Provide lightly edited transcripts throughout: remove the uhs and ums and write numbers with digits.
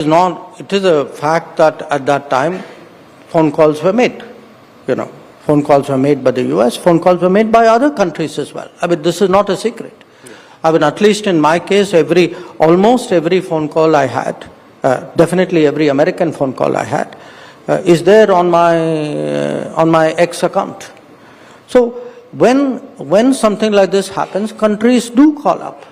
It is a fact that at that time phone calls were made. Phone calls were made by the US, phone calls were made by other countries as well. I mean, this is not a secret. I mean, at least in my case, almost every phone call I had, definitely every American phone call I had, is there on my X account. So when something like this happens, countries do call up.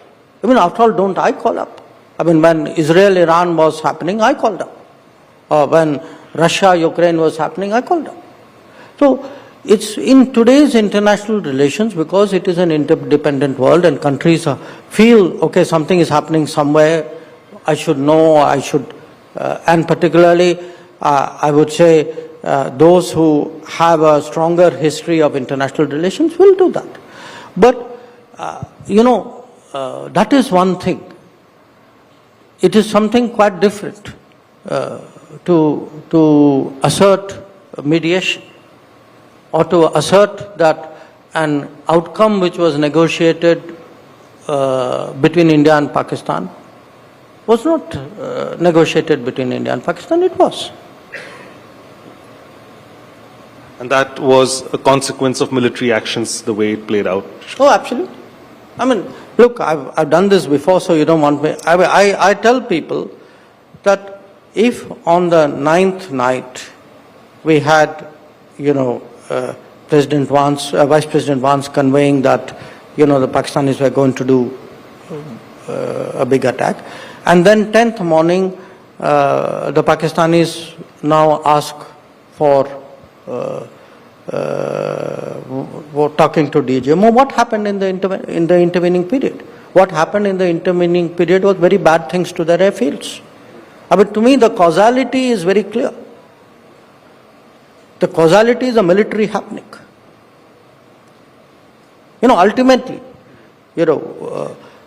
I mean, after all, don't I call up? I mean, when Israel-Iran was happening, I called up. When Russia-Ukraine was happening, I called up. So it's in today's international relations, because it is an interdependent world and countries feel, okay, something is happening somewhere, I should know, and particularly, I would say, those who have a stronger history of international relations will do that. But, that is one thing. It is something quite different to assert mediation, or to assert that an outcome which was negotiated between India and Pakistan was not negotiated between India and Pakistan, it was. And that was a consequence of military actions, the way it played out? Oh, absolutely. I mean, look, I've done this before, so you don't want me. I tell people that if on the 9th night we had, President Vance, Vice President Vance conveying that, the Pakistanis were going to do a big attack, and then 10th morning, the Pakistanis now ask for talking to DGMO. What happened in the intervening period? What happened in the intervening period was very bad things to their airfields. But to me, the causality is very clear. The causality is a military happening. Ultimately,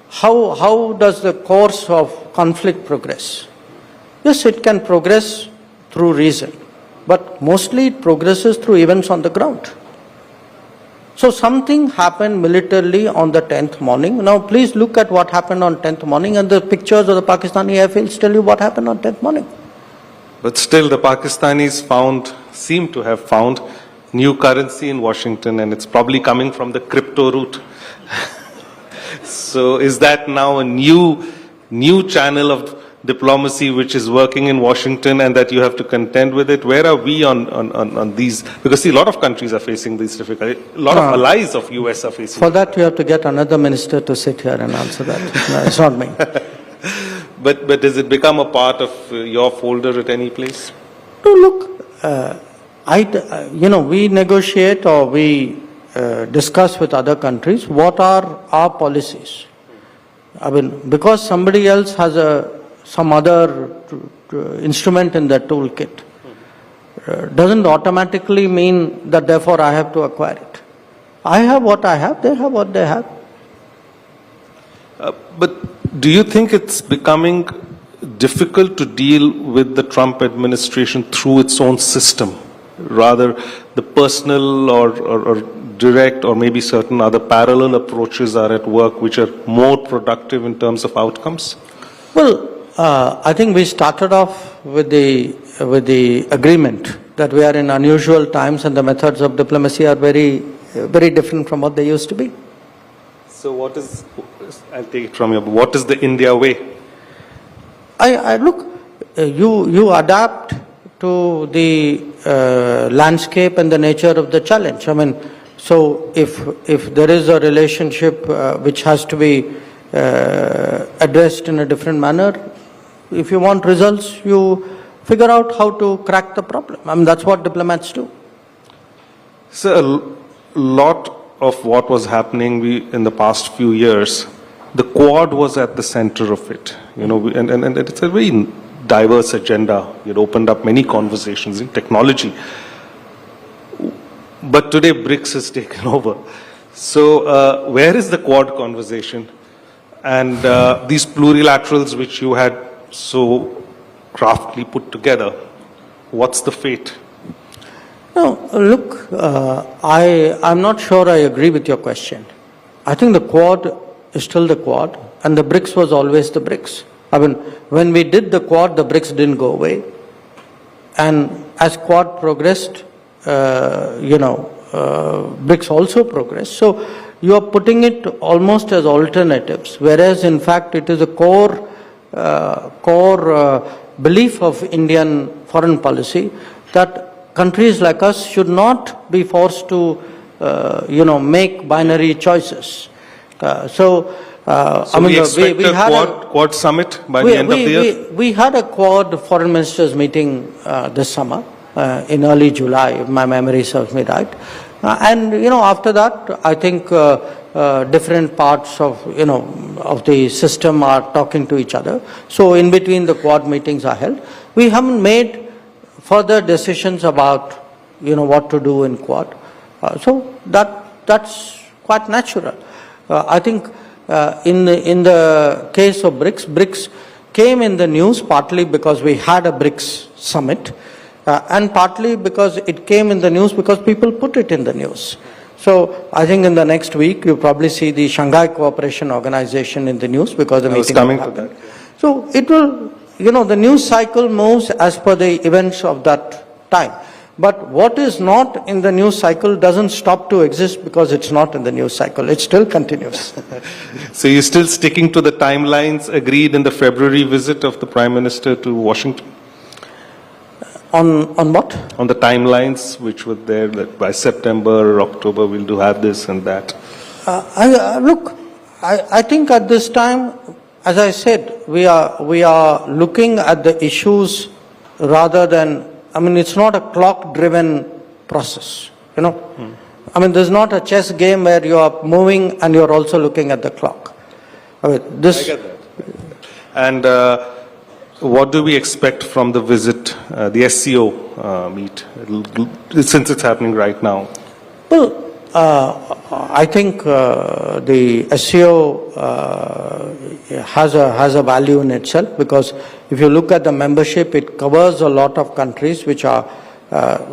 how does the course of conflict progress? Yes, it can progress through reason, but mostly it progresses through events on the ground. So something happened militarily on the 10th morning. Now please look at what happened on 10th morning, and the pictures of the Pakistani airfields tell you what happened on 10th morning. But still the Pakistanis seem to have found new currency in Washington, and it's probably coming from the crypto route. So is that now a new channel of diplomacy which is working in Washington, and that you have to contend with it? Where are we on these? Because see, a lot of countries are facing these difficulties. A lot of allies of US are facing. For that you have to get another minister to sit here and answer that. No, it's not me. But does it become a part of your folder at any place? No, look, we negotiate, or we discuss with other countries what are our policies. I mean, because somebody else has some other instrument in their toolkit, doesn't automatically mean that therefore I have to acquire it. I have what I have, they have what they have. But do you think it's becoming difficult to deal with the Trump administration through its own system? Rather, the personal or direct, or maybe certain other parallel approaches are at work which are more productive in terms of outcomes? Well, I think we started off with the agreement that we are in unusual times and the methods of diplomacy are very, very different from what they used to be. So what is, I'll take it from you, what is the India way? Look, you adapt to the landscape and the nature of the challenge. I mean, so if there is a relationship which has to be addressed in a different manner, if you want results, you figure out how to crack the problem. I mean, that's what diplomats do. So a lot of what was happening in the past few years, the Quad was at the center of it, and it's a very diverse agenda. It opened up many conversations in technology. But today BRICS has taken over. So where is the Quad conversation? And these plurilaterals which you had so craftily put together, what's the fate? No, look, I'm not sure I agree with your question. I think the Quad is still the Quad, and the BRICS was always the BRICS. I mean, when we did the Quad, the BRICS didn't go away. And as Quad progressed, BRICS also progressed. So you are putting it almost as alternatives, whereas in fact it is a core belief of Indian foreign policy that countries like us should not be forced to, make binary choices. So we expect a Quad summit by the end of the year? We had a Quad foreign ministers meeting this summer, in early July, if my memory serves me right. After that, I think different parts of the system are talking to each other. So in between the Quad meetings are held. We haven't made further decisions about, what to do in Quad. So that's quite natural. I think in the case of BRICS came in the news partly because we had a BRICS summit, and partly because it came in the news because people put it in the news. So I think in the next week you'll probably see the Shanghai Cooperation Organization in the news because the meeting coming to that. So it will, the news cycle moves as per the events of that time. But what is not in the news cycle doesn't stop to exist because it's not in the news cycle. It still continues. So you're still sticking to the timelines agreed in the February visit of the Prime Minister to Washington? On what? On the timelines which were there, that by September or October we'll do have this and that. I think at this time, as I said, we are looking at the issues rather than, it's not a clock-driven process, there's not a chess game where you are moving and you're also looking at the clock. I get that. And what do we expect from the visit, the SCO meet, since it's happening right now? Well, I think the SCO has a value in itself because if you look at the membership, it covers a lot of countries which are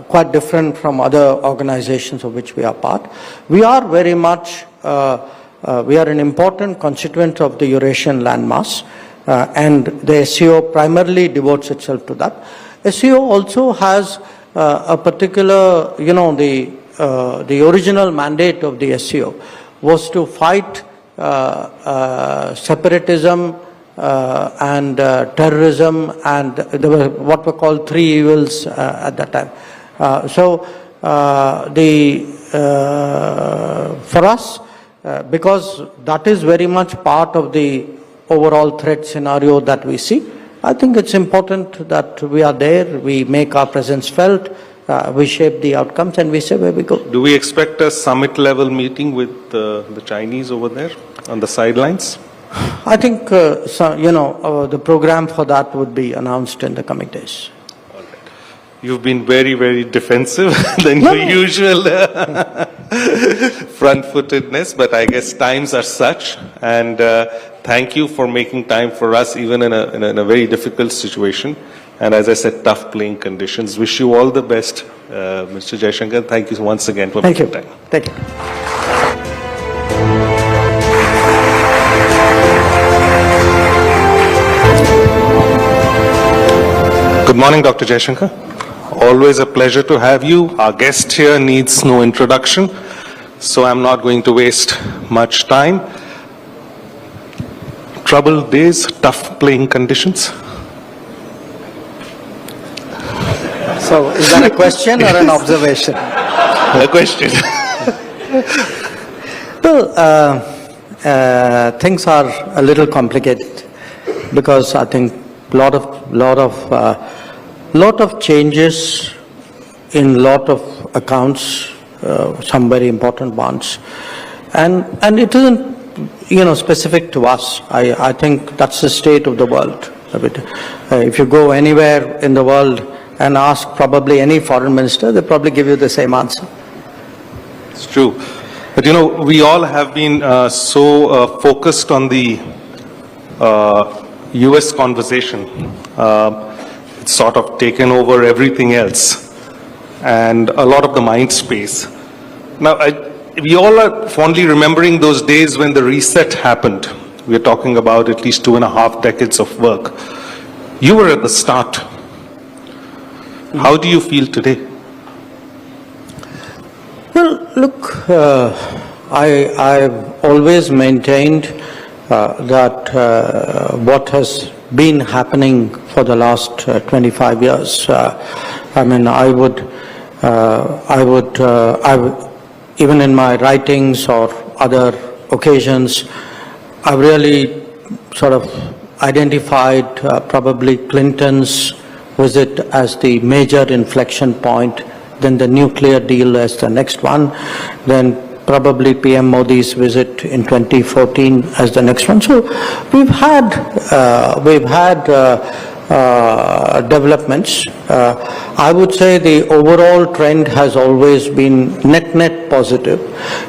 quite different from other organizations of which we are part. We are very much, we are an important constituent of the Eurasian landmass. And the SCO primarily devotes itself to that. SCO also has a particular, the original mandate of the SCO was to fight separatism and terrorism, and there were what were called three evils at that time. For us, because that is very much part of the overall threat scenario that we see, I think it's important that we are there, we make our presence felt, we shape the outcomes, and we say where we go. Do we expect a summit-level meeting with the Chinese over there on the sidelines? I think, the program for that would be announced in the coming days. All right. You've been very, very defensive than your usual front-footedness, but I guess times are such, and thank you for making time for us even in a very difficult situation. And as I said, tough playing conditions. Wish you all the best, Mr. Jaishankar. Thank you once again for making time. Thank you. Good morning, Dr. Jaishankar. Always a pleasure to have you. Our guest here needs no introduction, so I'm not going to waste much time. Troubled days, tough playing conditions. So, is that a question or an observation? A question. Well, things are a little complicated because I think lot of changes in lot of accounts, some very important ones, and it isn't specific to us. I think that's the state of the world. If you go anywhere in the world and ask probably any foreign minister, they probably give you the same answer. It's true. But we all have been so focused on the US conversation. It's sort of taken over everything else and a lot of the mind space. Now, we all are fondly remembering those days when the reset happened, we're talking about at least 2.5 decades of work. You were at the start. How do you feel today? Well, look, I've always maintained that what has been happening for the last 25 years, I mean, I would, even in my writings or other occasions, I've really sort of identified probably Clinton's visit as the major inflection point, then the nuclear deal as the next one, then probably PM Modi's visit in 2014 as the next one. So we've had developments. I would say the overall trend has always been net positive.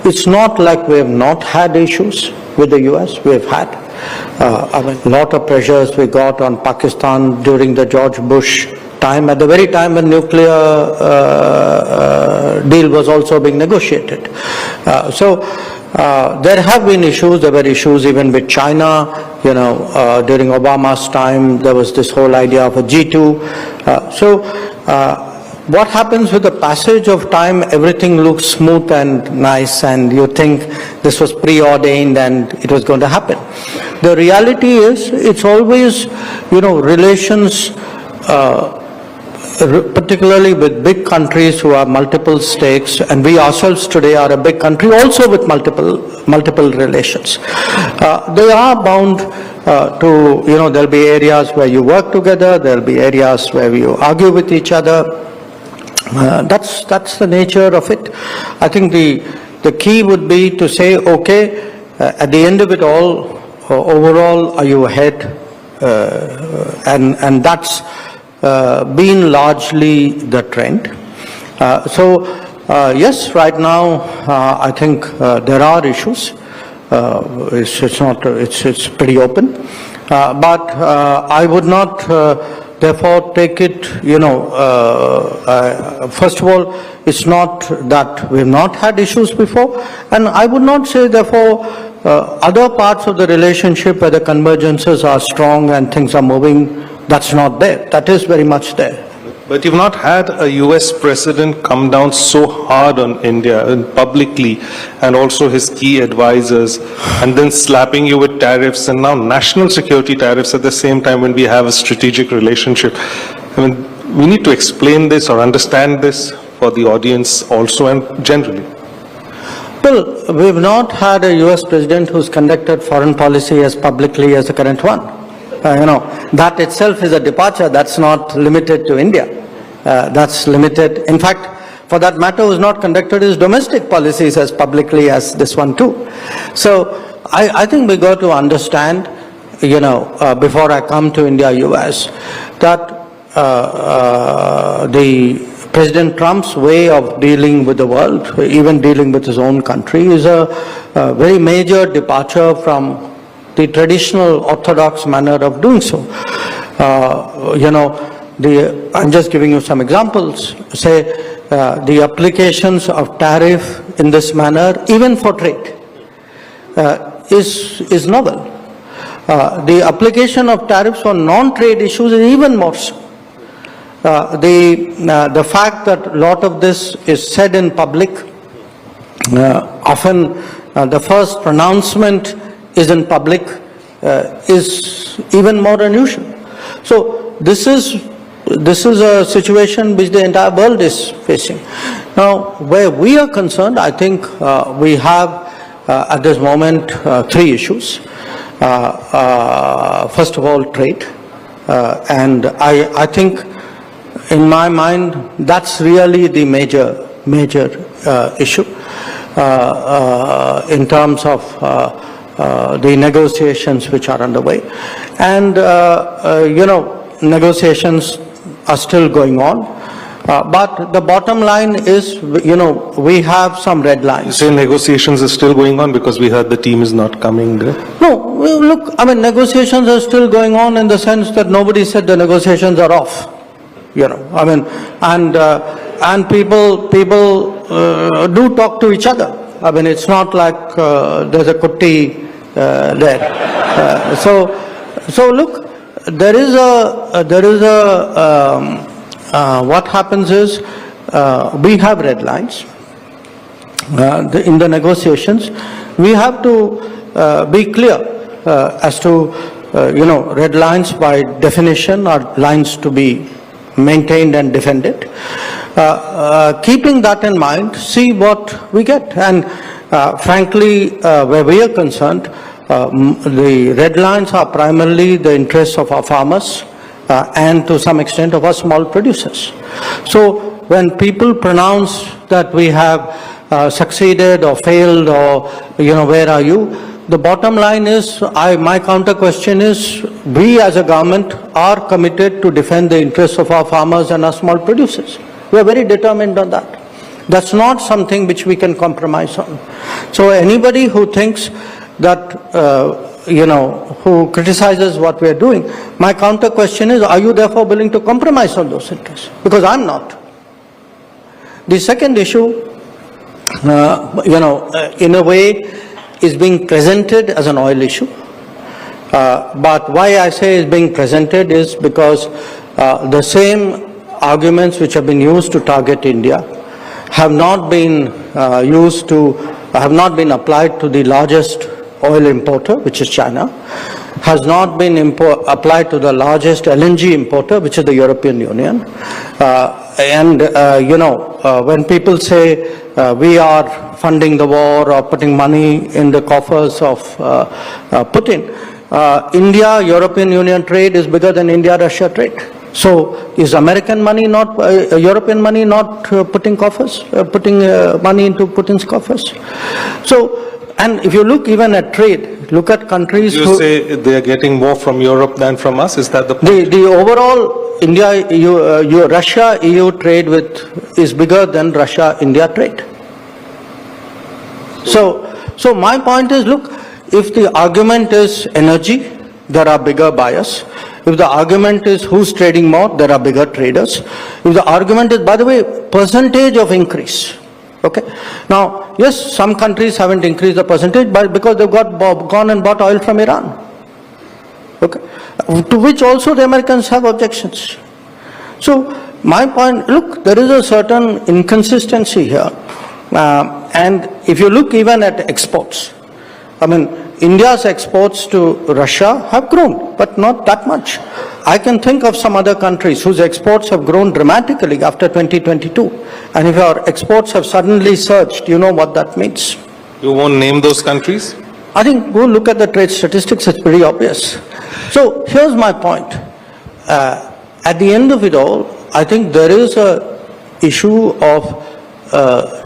It's not like we have not had issues with the US. We've had I mean, a lot of pressures we got on Pakistan during the George Bush time, at the very time when nuclear deal was also being negotiated. So there have been issues. There were issues even with China. You know, during Obama's time, there was this whole idea of a G2. So what happens with the passage of time, everything looks smooth and nice, and you think this was preordained and it was going to happen. The reality is, it's always, you know, relations, particularly with big countries who have multiple stakes, and we ourselves today are a big country also with multiple relations. They are bound to, you know, there'll be areas where you work together, there'll be areas where you argue with each other. That's the nature of it. I think the key would be to say, okay, at the end of it all, overall, are you ahead? And that's been largely the trend. So yes, right now I think there are issues. It's pretty open, but I would not therefore take it, you know, first of all, it's not that we've not had issues before, and I would not say therefore other parts of the relationship where the convergences are strong and things are moving, that's not there. That is very much there. But you've not had a US president come down so hard on India and publicly, and also his key advisors, and then slapping you with tariffs and now national security tariffs at the same time when we have a strategic relationship. I mean, we need to explain this or understand this for the audience also and generally. Well, we've not had a US president who's conducted foreign policy as publicly as the current one. You know, that itself is a departure. That's not limited to India. That's limited. In fact, for that matter, who's not conducted his domestic policies as publicly as this one too. So I think we got to understand, you know, before I come to India-US, that the President Trump's way of dealing with the world, even dealing with his own country, is a very major departure from the traditional orthodox manner of doing so. You know, I'm just giving you some examples. Say, the applications of tariff in this manner, even for trade, is novel. The application of tariffs for non-trade issues is even more so. The fact that a lot of this is said in public, often the first pronouncement is in public, is even more unusual. So this is a situation which the entire world is facing. Now, where we are concerned, I think we have at this moment three issues. First of all, trade, and I think, in my mind, that's really the major issue in terms of the negotiations which are underway. And, you know, negotiations are still going on. But the bottom line is, you know, we have some red lines. You say negotiations are still going on because we heard the team is not coming there? No, look, I mean, negotiations are still going on in the sense that nobody said the negotiations are off. You know, I mean, and people do talk to each other. I mean, it's not like there's a kutti there. So look, what happens is we have red lines. In the negotiations, we have to be clear as to, red lines by definition are lines to be maintained and defended. Keeping that in mind, see what we get. And frankly, where we are concerned, the red lines are primarily the interests of our farmers and to some extent of our small producers. So when people pronounce that we have succeeded or failed or, where are you? The bottom line is, my counter question is, we as a government are committed to defend the interests of our farmers and our small producers. We are very determined on that. That's not something which we can compromise on. So anybody who thinks that, who criticizes what we are doing, my counter question is, are you therefore willing to compromise on those interests? Because I'm not. The second issue, in a way, is being presented as an oil issue. But why I say is being presented is because the same arguments which have been used to target India have not been applied to the largest oil importer, which is China, has not been applied to the largest LNG importer, which is the European Union. When people say we are funding the war or putting money in the coffers of Putin, India-European Union trade is bigger than India-Russia trade. So is American money not, European money not putting money into Putin's coffers? So, and if you look even at trade, look at countries You say they are getting more from Europe than from us? Is that the point? The overall Russia-EU trade is bigger than Russia-India trade. So my point is, look, if the argument is energy, there are bigger buyers. If the argument is who's trading more, there are bigger traders. If the argument is, by the way, percentage of increase. Okay. Now, yes, some countries haven't increased the percentage, but because they've gone and bought oil from Iran. Okay. To which also the Americans have objections. So my point, look, there is a certain inconsistency here. And if you look even at exports, I mean, India's exports to Russia have grown, but not that much. I can think of some other countries whose exports have grown dramatically after 2022. And if our exports have suddenly surged, you know what that means. You won't name those countries? I think go look at the trade statistics, it's pretty obvious. So here's my point. At the end of it all, I think there is a issue of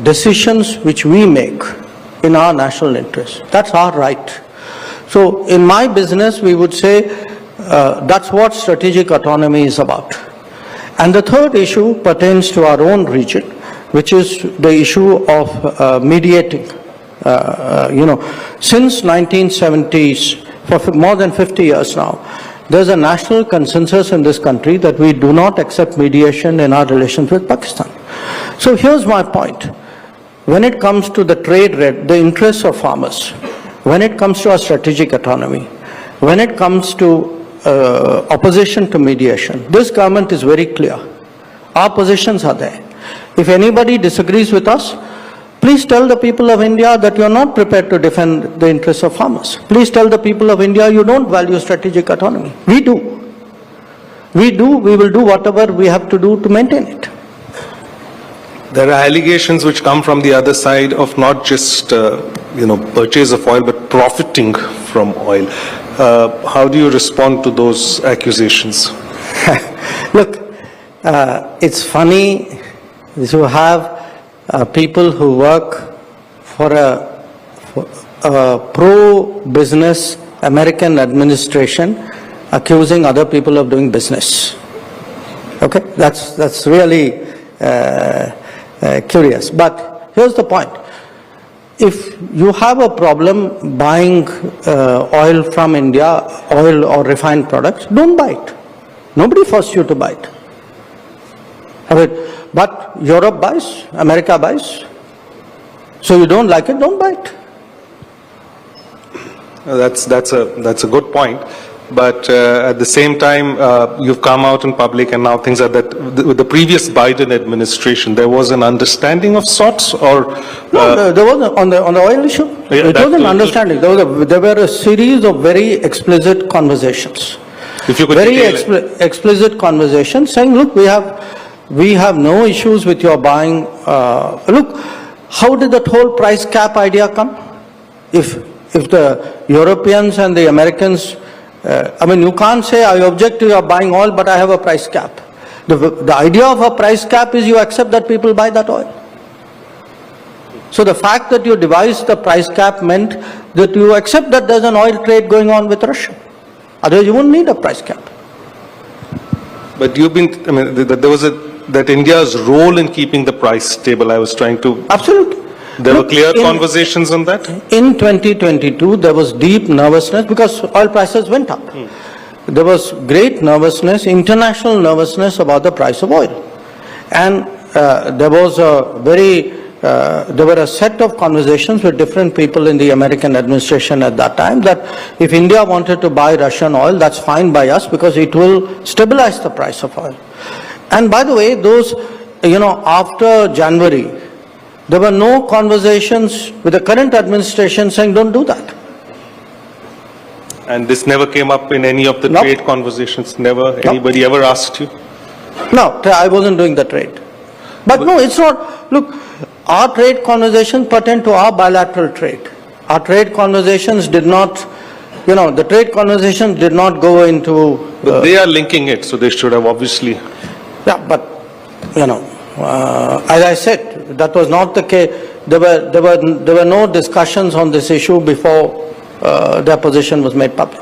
decisions which we make in our national interest. That's our right. So in my business, we would say that's what strategic autonomy is about. And the third issue pertains to our own region, which is the issue of mediating. Since 1970s, for more than 50 years now, there's a national consensus in this country that we do not accept mediation in our relations with Pakistan. So here's my point. When it comes to the trade, the interests of farmers, when it comes to our strategic autonomy, when it comes to opposition to mediation, this government is very clear. Our positions are there. If anybody disagrees with us, please tell the people of India that you are not prepared to defend the interests of farmers. Please tell the people of India you don't value strategic autonomy. We do. We will do whatever we have to do to maintain it. There are allegations which come from the other side of not just, purchase of oil, but profiting from oil. How do you respond to those accusations? Look, it's funny to have people who work for a pro-business American administration accusing other people of doing business. Okay, that's really curious. But here's the point. If you have a problem buying oil from India, oil or refined products, don't buy it. Nobody forced you to buy it. But Europe buys, America buys. So you don't like it, don't buy it. That's a good point. But at the same time, you've come out in public and now things are that with the previous Biden administration, there was an understanding of sorts, or No, there was on the oil issue. Yeah, It that was an too. understanding. There were a series of very explicit conversations. if you could Very detail it. explicit conversations saying, look, we have no issues with your buying. Look, how did that whole price cap idea come? If the Europeans and the Americans, I mean, you can't say I object to your buying oil, but I have a price cap. The idea of a price cap is you accept that people buy that oil. So the fact that you devised the price cap meant that you accept that there's an oil trade going on with Russia. Otherwise, you wouldn't need a price cap. But you've been, I mean, there was that India's role in keeping the price stable, I was trying to, Absolutely. there were Look, clear conversations on that? In 2022, there was deep nervousness because oil prices went up. There was great nervousness, international nervousness about the price of oil. And there was there were a set of conversations with different people in the American administration at that time that if India wanted to buy Russian oil, that's fine by us because it will stabilize the price of oil. And by the way, those, after January, there were no conversations with the current administration saying don't do that. And this never came up in any of the Nope. trade conversations? Never? Anybody ever asked you? No, I wasn't doing the trade. But no, it's not. Look, our trade conversations pertain to our bilateral trade. Our trade conversations did not, the trade conversations did not go into. But they are linking it, so they should have obviously. Yeah, but, as I said, that was not the case. There were no discussions on this issue before their position was made public.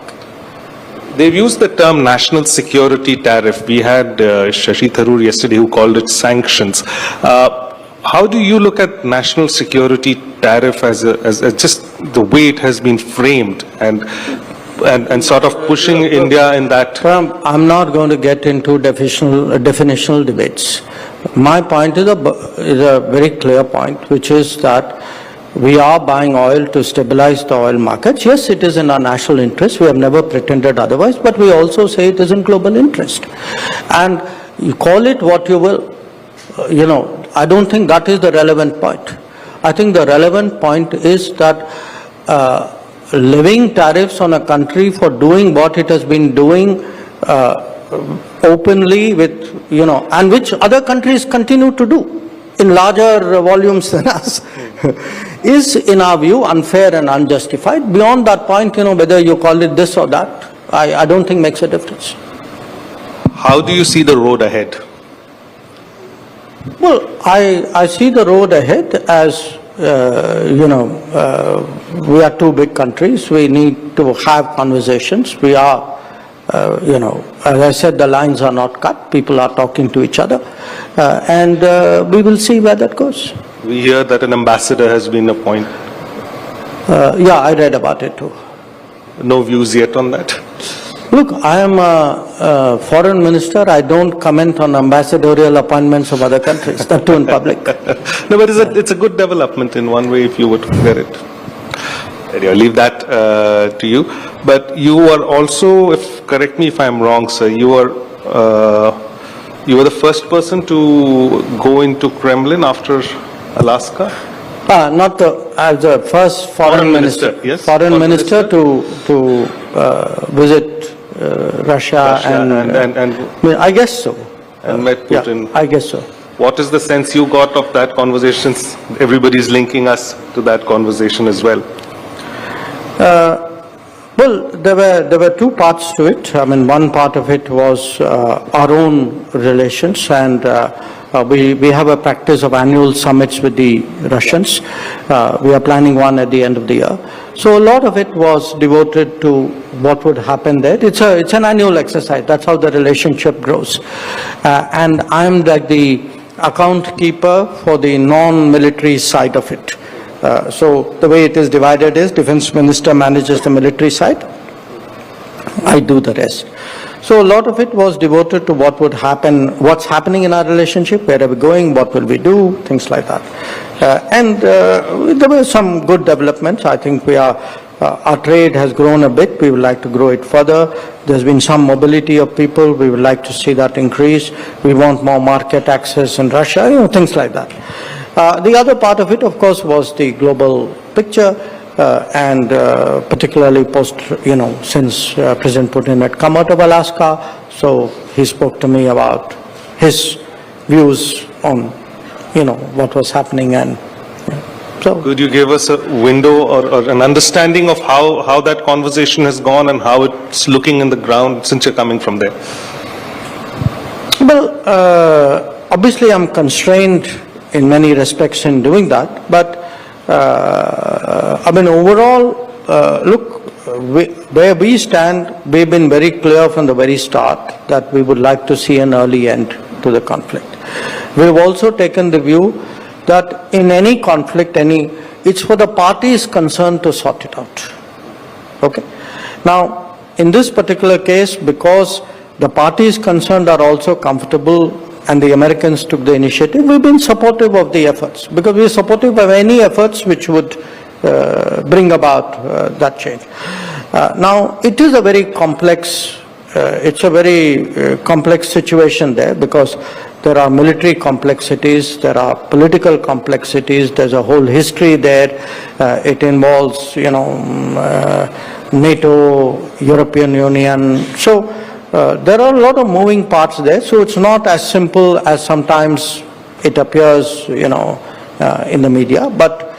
They've used the term national security tariff. We had Shashi Tharoor yesterday who called it sanctions. How do you look at national security tariff as just the way it has been framed and sort of pushing India in that? I'm not going to get into definitional debates. My point is a very clear point, which is that we are buying oil to stabilize the oil markets. Yes, it is in our national interest. We have never pretended otherwise, but we also say it is in global interest. And you call it what you will, I don't think that is the relevant point. I think the relevant point is that levying tariffs on a country for doing what it has been doing openly with, and which other countries continue to do in larger volumes than us, is in our view unfair and unjustified. Beyond that point, whether you call it this or that, I don't think makes a difference. How do you see the road ahead? Well, I see the road ahead as, we are two big countries. We need to have conversations. We are, as I said, the lines are not cut. People are talking to each other. And we will see where that goes. We hear that an ambassador has been appointed. Yeah, I read about it too. No views yet on that? Look, I am a foreign minister. I don't comment on ambassadorial appointments of other countries, that too in public. No, but it's a good development in one way if you would get it. Anyway, I'll leave that to you. But you are also, correct me if I'm wrong, sir, you were the first person to go into Kremlin after Alaska? Not as the first foreign minister. Yes. Foreign minister to visit Russia and I guess so. And met Putin. Yeah, I guess so. What is the sense you got of that conversation? Everybody's linking us to that conversation as well. Well, there were two parts to it. I mean, one part of it was our own relations, and we have a practice of annual summits with the Russians. We are planning one at the end of the year. So a lot of it was devoted to what would happen there. It's an annual exercise. That's how the relationship grows. And I'm like the account keeper for the non-military side of it. So the way it is divided is defense minister manages the military side. I do the rest. So a lot of it was devoted to what would happen, what's happening in our relationship, where are we going, what will we do, things like that. And there were some good developments. I think we are Our trade has grown a bit. We would like to grow it further. There's been some mobility of people. We would like to see that increase. We want more market access in Russia, things like that. The other part of it, of course, was the global picture, and particularly post, since President Putin had come out of Alaska, so he spoke to me about his views on, what was happening, and so. Could you give us a window or an understanding of how that conversation has gone and how it's looking in the ground since you're coming from there? Well, obviously I'm constrained in many respects in doing that, but overall, look, where we stand, we've been very clear from the very start that we would like to see an early end to the conflict. We've also taken the view that in any conflict, it's for the parties concerned to sort it out. Okay? Now, in this particular case, because the parties concerned are also comfortable and the Americans took the initiative, we've been supportive of the efforts, because we're supportive of any efforts which would bring about that change. Now, it is a very complex, complex situation there, because there are military complexities, there are political complexities, there's a whole history there. It involves, NATO, European Union. So there are a lot of moving parts there. So it's not as simple as sometimes it appears, in the media. But,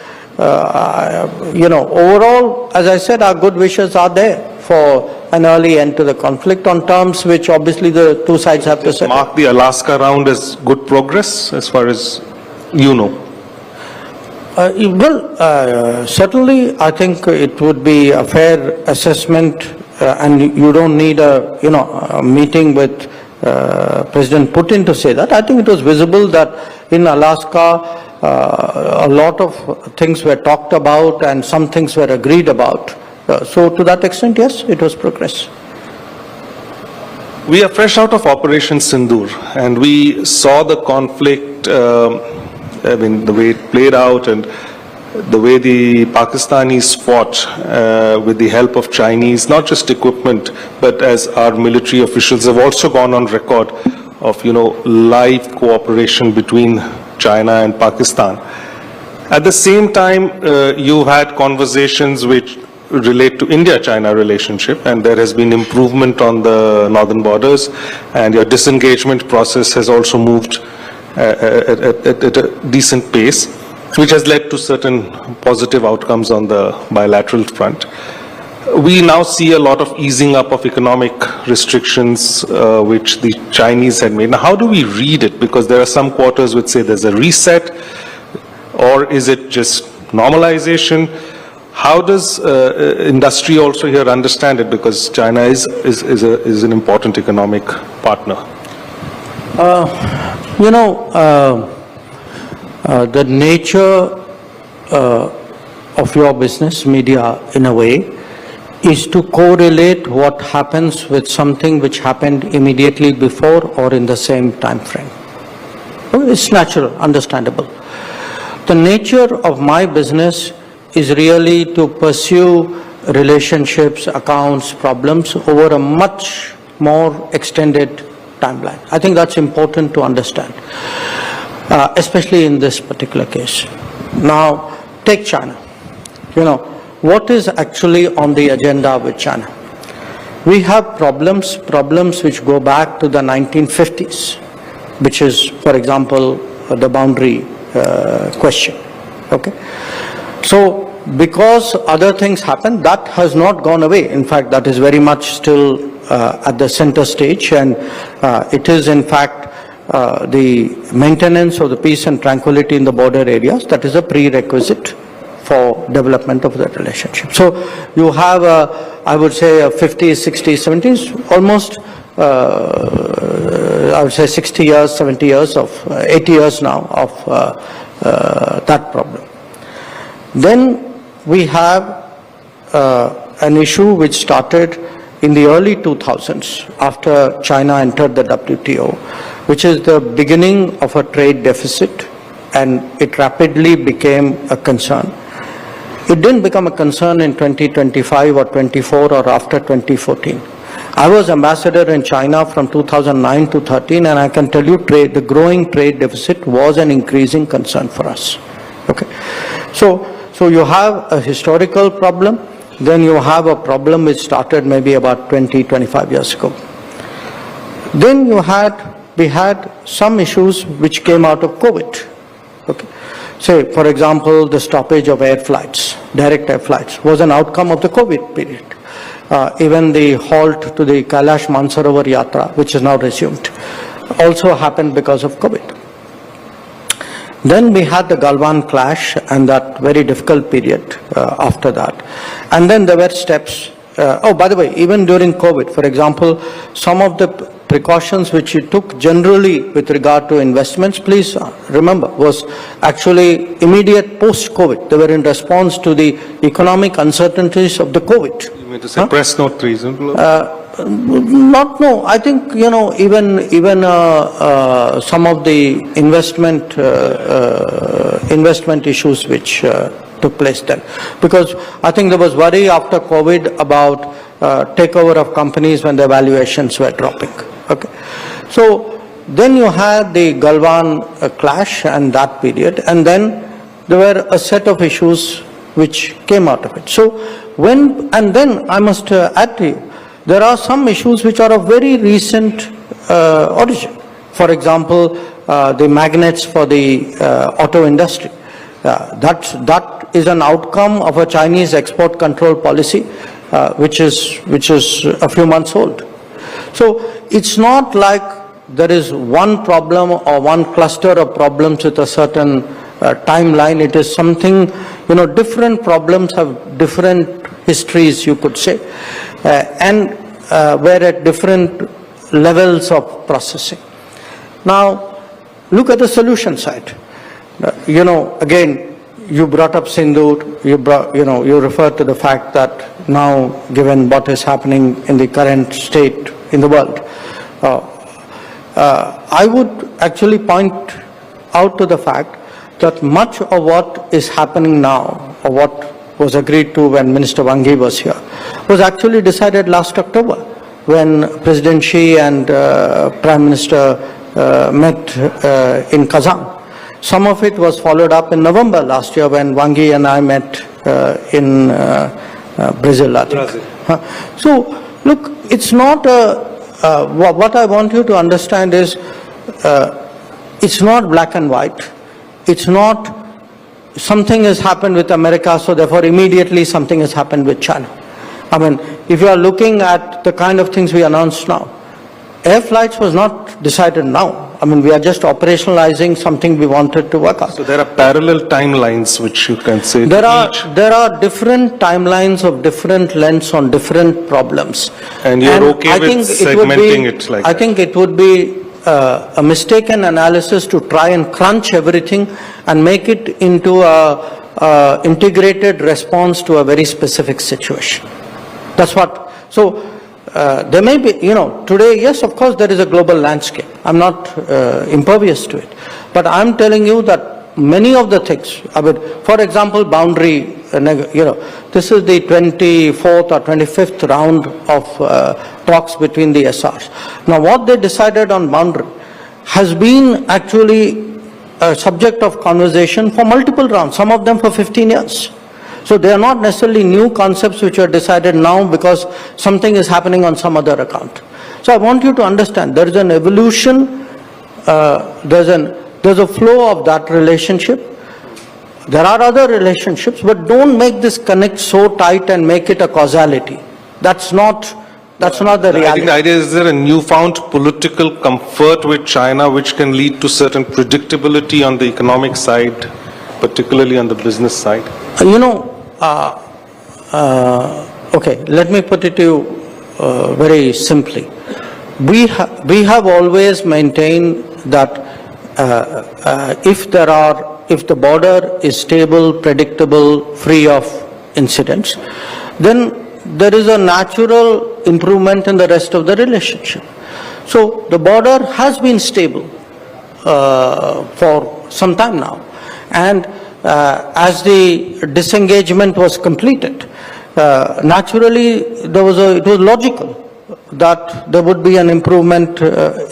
overall, as I said, our good wishes are there for an early end to the conflict on terms which obviously the two sides have to set. Mark the Alaska round as good progress as far as you know? Certainly I think it would be a fair assessment, and you don't need a meeting with President Putin to say that. I think it was visible that in Alaska a lot of things were talked about and some things were agreed about. So to that extent, yes, it was progress. We are fresh out of Operation Sindoor, and we saw the conflict, the way it played out and the way the Pakistanis fought with the help of Chinese, not just equipment, but as our military officials have also gone on record of, live cooperation between China and Pakistan. At the same time, you had conversations which relate to India-China relationship, and there has been improvement on the northern borders, and your disengagement process has also moved at a decent pace, which has led to certain positive outcomes on the bilateral front. We now see a lot of easing up of economic restrictions which the Chinese had made. Now, how do we read it? Because there are some quarters which say there's a reset, or is it just normalization? How does industry also here understand it? Because China is an important economic partner. The nature of your business, media, in a way, is to correlate what happens with something which happened immediately before or in the same time frame. It's natural, understandable. The nature of my business is really to pursue relationships, accounts, problems over a much more extended timeline. I think that's important to understand, especially in this particular case. Now, take China. What is actually on the agenda with China? We have problems which go back to the 1950s, which is, for example, the boundary question. Okay? So, because other things happen, that has not gone away. In fact, that is very much still at the center stage, and it is in fact the maintenance of the peace and tranquility in the border areas that is a prerequisite for development of that relationship. So you have, I would say, 50s, 60s, 70s, almost, I would say 60 years, 70 years of, 80 years now of that problem. Then we have an issue which started in the early 2000s after China entered the WTO, which is the beginning of a trade deficit, and it rapidly became a concern. It didn't become a concern in 2025 or 24 or after 2014. I was ambassador in China from 2009 to 13, and I can tell you the growing trade deficit was an increasing concern for us. Okay, so you have a historical problem, then you have a problem which started maybe about 20-25 years ago. Then we had some issues which came out of COVID. Okay, say for example the stoppage of air flights, direct air flights, was an outcome of the COVID period. Even the halt to the Kailash Mansarovar Yatra, which is now resumed, also happened because of COVID. Then we had the Galwan clash and that very difficult period after that. And then there were steps. Oh, by the way, even during COVID, for example, some of the precautions which you took generally with regard to investments, please remember, was actually immediate post-COVID. They were in response to the economic uncertainties of the COVID. You mean to say press note reasonable? No. I think, even some of the investment issues which took place then. Because I think there was worry after COVID about takeover of companies when their valuations were dropping. Okay. So then you had the Galwan clash and that period, and then there were a set of issues which came out of it. So and then I must add to you, there are some issues which are of very recent origin. For example, the magnets for the auto industry. That is an outcome of a Chinese export control policy, which is a few months old. So it's not like there is one problem or one cluster of problems with a certain timeline. It is something, different problems have different histories, you could say, and were at different levels of processing. Now, look at the solution side. Again, you brought up Sindoor, you referred to the fact that now, given what is happening in the current state in the world, I would actually point out to the fact that much of what is happening now, or what was agreed to when Minister Wangi was here, was actually decided last October when President Xi and Prime Minister met in Kazan. Some of it was followed up in November last year when Wangi and I met in Brazil, I think. So, look, it's not what I want you to understand is it's not black and white. It's not something has happened with America, so therefore immediately something has happened with China. I mean, if you are looking at the kind of things we announced now, air flights was not decided now. I mean, we are just operationalizing something we wanted to work out. So there are parallel timelines which you can say. There are different timelines of different lengths on different problems. And you're okay with segmenting it like that? I think it would be a mistaken analysis to try and crunch everything and make it into a integrated response to a very specific situation. That's what. So there may be, today, yes, of course, there is a global landscape. I'm not impervious to it. But I'm telling you that many of the things, I mean, for example, boundary, this is the 24th or 25th round of talks between the SRs. Now, what they decided on boundary has been actually a subject of conversation for multiple rounds, some of them for 15 years. So they are not necessarily new concepts which are decided now because something is happening on some other account. So I want you to understand there is an evolution, there's a flow of that relationship. There are other relationships, but don't make this connect so tight and make it a causality. That's not the reality. I think the idea is there a newfound political comfort with China which can lead to certain predictability on the economic side, particularly on the business side? Okay, let me put it to you very simply. We have always maintained that if the border is stable, predictable, free of incidents, then there is a natural improvement in the rest of the relationship. So the border has been stable for some time now, and as the disengagement was completed, naturally it was logical that there would be an improvement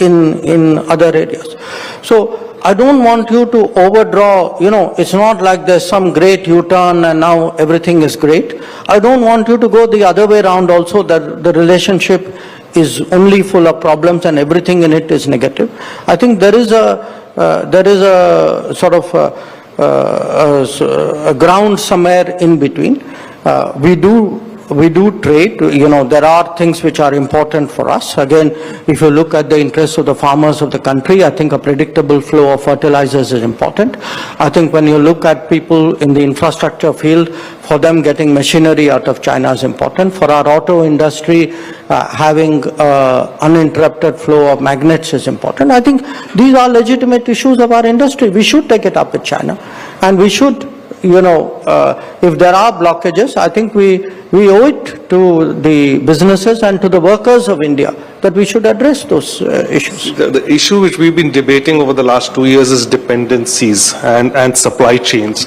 in other areas. So I don't want you to overdraw, it's not like there's some great U-turn and now everything is great. I don't want you to go the other way around also, that the relationship is only full of problems and everything in it is negative. I think there is a sort of a ground somewhere in between. We do trade, there are things which are important for us. Again, if you look at the interests of the farmers of the country, I think a predictable flow of fertilizers is important. I think when you look at people in the infrastructure field, for them getting machinery out of China is important. For our auto industry, having uninterrupted flow of magnets is important. I think these are legitimate issues of our industry. We should take it up with China, and we should, if there are blockages, I think we owe it to the businesses and to the workers of India that we should address those issues. The issue which we've been debating over the last 2 years is dependencies and supply chains.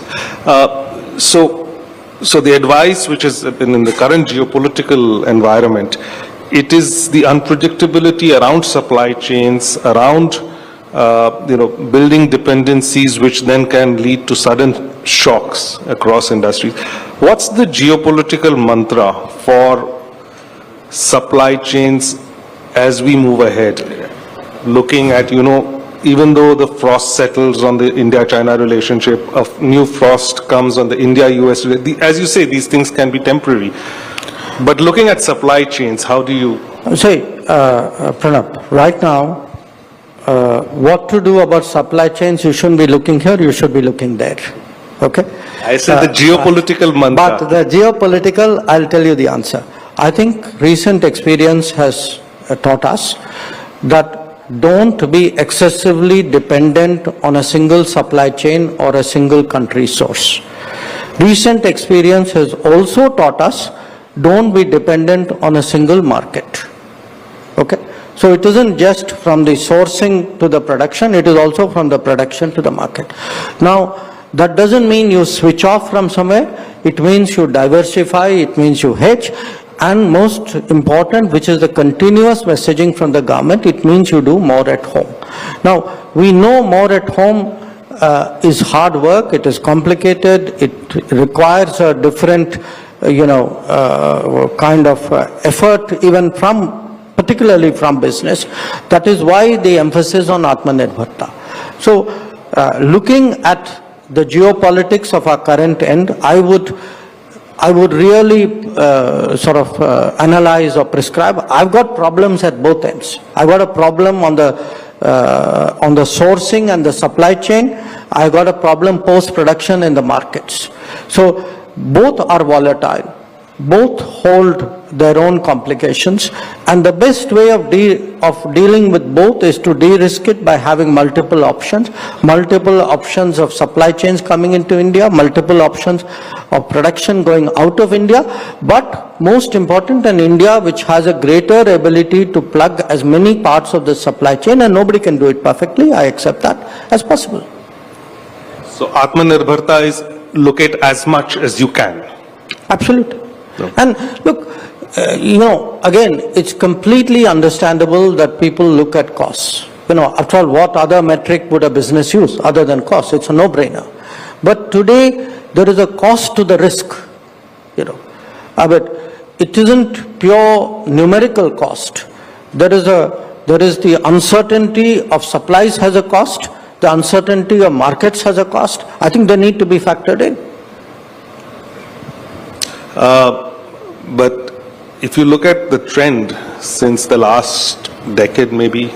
So the advice which has been in the current geopolitical environment, it is the unpredictability around supply chains, around building dependencies, which then can lead to sudden shocks across industries. What's the geopolitical mantra for supply chains as we move ahead? Looking at, even though the frost settles on the India-China relationship, a new frost comes on the India-US, as you say, these things can be temporary. But looking at supply chains, how do you... Pranab, right now, what to do about supply chains, you shouldn't be looking here, you should be looking there. Okay? I said the geopolitical mantra. But the geopolitical, I'll tell you the answer. I think recent experience has taught us that don't be excessively dependent on a single supply chain or a single country source. Recent experience has also taught us don't be dependent on a single market. Okay? So it isn't just from the sourcing to the production, it is also from the production to the market. Now, that doesn't mean you switch off from somewhere, it means you diversify, it means you hedge, and most important, which is the continuous messaging from the government, it means you do more at home. Now, we know more at home is hard work, it is complicated, it requires a different, kind of effort, even particularly from business. That is why the emphasis on Atmanirbharta. So, looking at the geopolitics of our current end, I would really analyze or prescribe. I've got problems at both ends. I've got a problem on the sourcing and the supply chain. I've got a problem post-production in the markets. So both are volatile. Both hold their own complications, and the best way of dealing with both is to de-risk it by having multiple options of supply chains coming into India, multiple options of production going out of India, but most important, in India which has a greater ability to plug as many parts of the supply chain, and nobody can do it perfectly, I accept that as possible. So Atmanirbharta is look at as much as you can. Absolutely. No. And look, again, it's completely understandable that people look at costs. After all, what other metric would a business use other than cost? It's a no-brainer. But today, there is a cost to the risk, But it isn't pure numerical cost. There is the uncertainty of supplies has a cost. The uncertainty of markets has a cost. I think they need to be factored in. But if you look at the trend since the last decade maybe,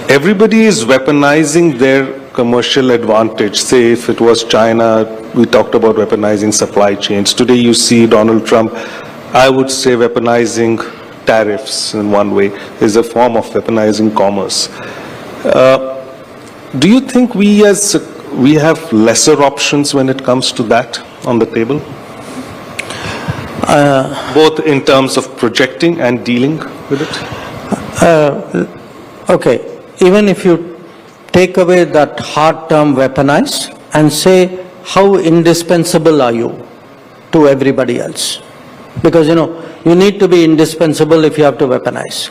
everybody is weaponizing their commercial advantage. Say if it was China, we talked about weaponizing supply chains. Today you see Donald Trump, I would say weaponizing tariffs in one way, is a form of weaponizing commerce. Do you think we have lesser options when it comes to that on the table? Both in terms of projecting and dealing with it? Okay, even if you take away that hard term weaponize and say how indispensable are you to everybody else? Because, you need to be indispensable if you have to weaponize.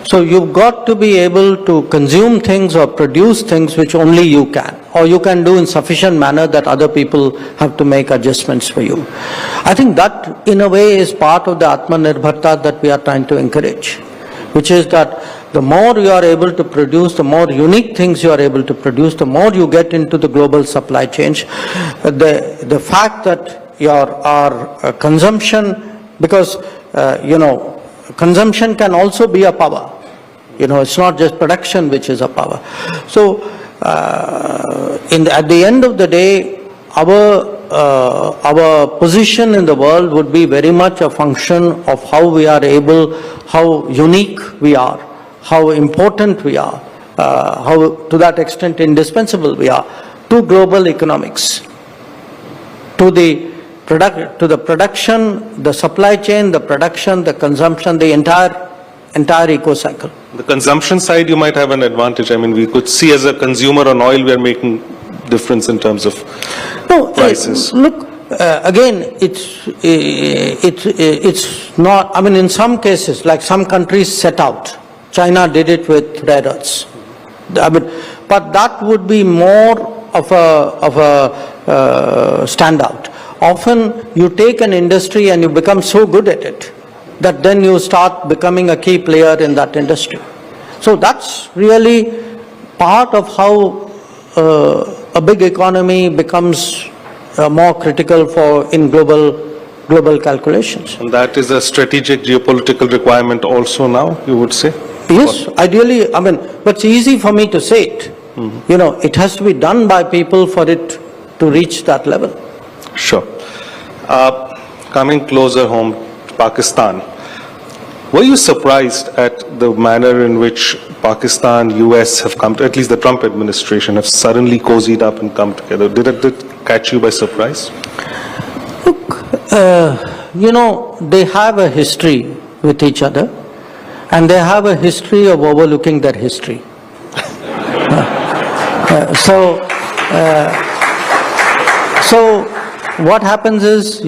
So you've got to be able to consume things or produce things which only you can, or you can do in sufficient manner that other people have to make adjustments for you. I think that in a way is part of the Atmanirbharta that we are trying to encourage, which is that the more you are able to produce, the more unique things you are able to produce, the more you get into the global supply chain. The fact that our consumption, because consumption can also be a power. It's not just production which is a power. So at the end of the day, our position in the world would be very much a function of how we are able, how unique we are, how important we are, how to that extent indispensable we are to global economics, to the production, the supply chain, the production, the consumption, the entire eco-cycle. The consumption side, you might have an advantage. I mean, we could see as a consumer on oil, we are making difference in terms of prices. Look, again, it's not, I mean, in some cases, like some countries set out. China did it with rare earths. I mean, but that would be more of a standout. Often you take an industry and you become so good at it that then you start becoming a key player in that industry. So that's really part of how a big economy becomes more critical in global calculations. And that is a strategic geopolitical requirement also now, you would say? Yes, ideally, I mean, but it's easy for me to say it. Mm-hmm. It has to be done by people for it to reach that level. Sure. Coming closer home, Pakistan. Were you surprised at the manner in which Pakistan, US have come to, at least the Trump administration, have suddenly cozied up and come together? Did it catch you by surprise? Look, they have a history with each other, and they have a history of overlooking their history. So what happens is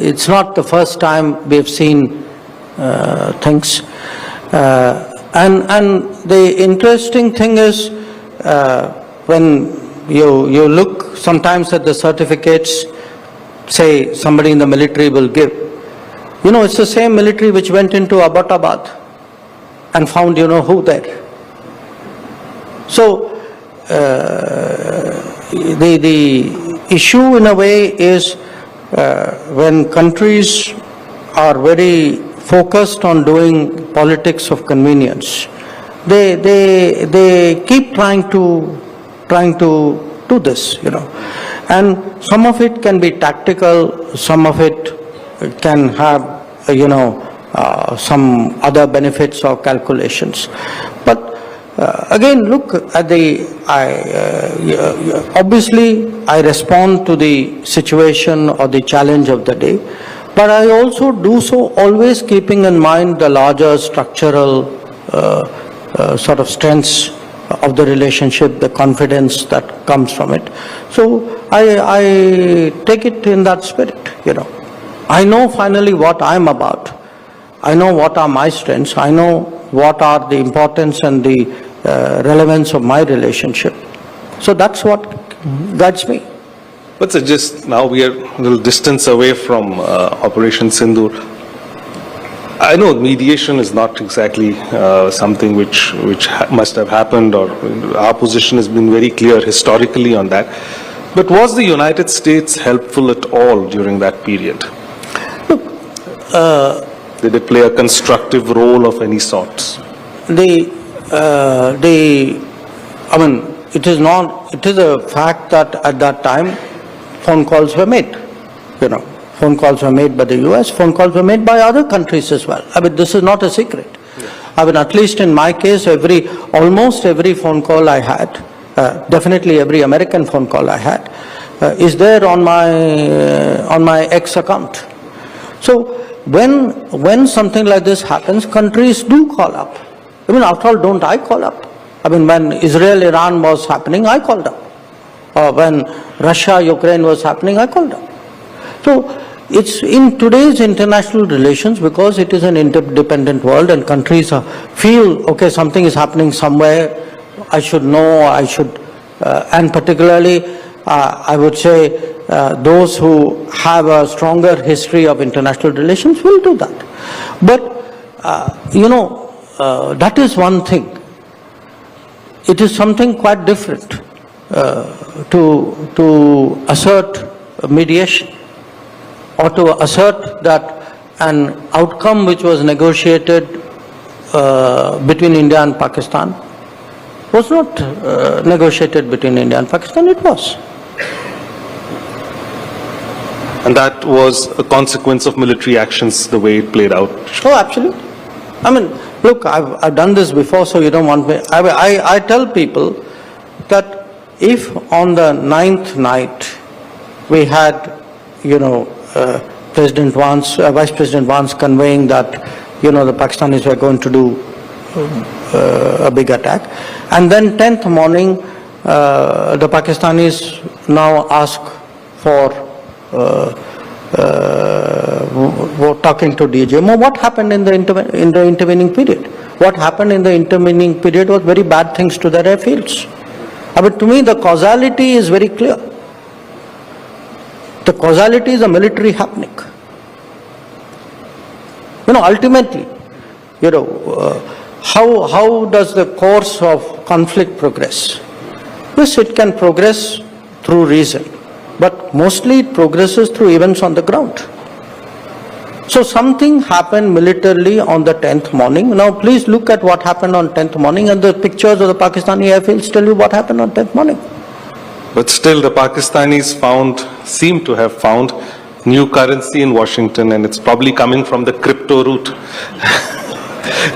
it's not the first time we've seen things. And the interesting thing is when you look sometimes at the certificates, say somebody in the military will give, it's the same military which went into Abbottabad and found who there. So the issue in a way is when countries are very focused on doing politics of convenience, they keep trying to do this, and some of it can be tactical, some of it can have some other benefits or calculations. But again, look at obviously I respond to the situation or the challenge of the day, but I also do so always keeping in mind the larger structural sort of strengths of the relationship, the confidence that comes from it. So I take it in that spirit, I know finally what I'm about. I know what are my strengths. I know what are the importance and the relevance of my relationship. So that's what guides me. But just now we are a little distance away from Operation Sindoor. I know mediation is not exactly something which must have happened, or our position has been very clear historically on that. But was the United States helpful at all during that period? Look, did it play a constructive role of any sorts? It is a fact that at that time phone calls were made, phone calls were made by the US, phone calls were made by other countries as well. This is not a secret. At least in my case, almost every phone call I had, definitely every American phone call I had, is there on my X account. So when something like this happens, countries do call up. After all, don't I call up? When Israel-Iran was happening, I called up. Or when Russia-Ukraine was happening, I called up. So it's in today's international relations, because it is an interdependent world and countries feel, okay, something is happening somewhere, I should know, and particularly I would say those who have a stronger history of international relations will do that. But, that is one thing. It is something quite different to assert mediation, or to assert that an outcome which was negotiated between India and Pakistan was not negotiated between India and Pakistan, it was. And that was a consequence of military actions, the way it played out. Oh, absolutely. I mean, look, I've done this before, so you don't want me. I tell people that if on the 9th night we had, President Vance, Vice President Vance conveying that, the Pakistanis were going to do a big attack, and then 10th morning, the Pakistanis now ask for talking to DGMO. What happened in the intervening period? What happened in the intervening period was very bad things to their airfields. But to me, the causality is very clear. The causality is a military happening. Ultimately, how does the course of conflict progress? Yes, it can progress through reason, but mostly it progresses through events on the ground. So something happened militarily on the 10th morning. Now please look at what happened on 10th morning, and the pictures of the Pakistani airfields tell you what happened on 10th morning. But still, the Pakistanis seem to have found new currency in Washington, and it's probably coming from the crypto route.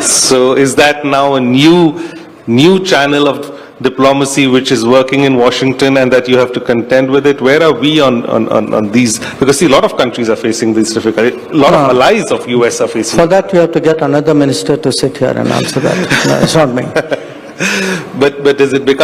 So is that now a new channel of diplomacy which is working in Washington, and that you have to contend with it? Where are we on these? Because see, a lot of countries are facing these difficulties. A lot of allies of US are facing. For that you have to get another minister to sit here and answer that. No, it's not me. But does it become